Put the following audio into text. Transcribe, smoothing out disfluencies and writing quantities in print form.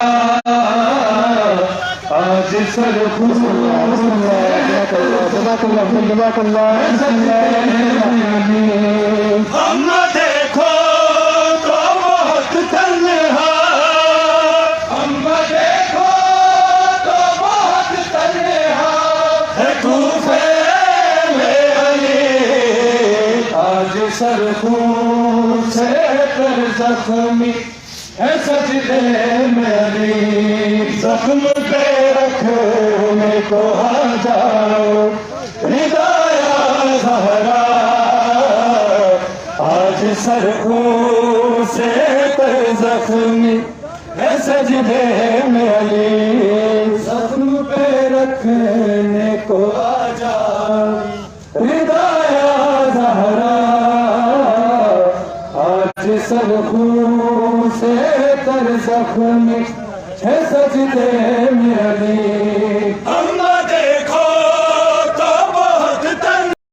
آج سرخوں ہم دیکھو تو بہت تنہا، ہم دیکھو تو بہت تنہا ہے کوفے میں علی، آج سرخوں سے کر زخمی ہے سجدے میں علی، زخم پہ رکھنے کو آ جاؤ رضا یا زہرا، آج سرخوں سے پر زخمی ہے سجدے میں علی، زخم پہ رکھنے کو آ جاؤ رضا یا زہرا، آج سرخوں سے تر زخمی ہے سجدے میں علی۔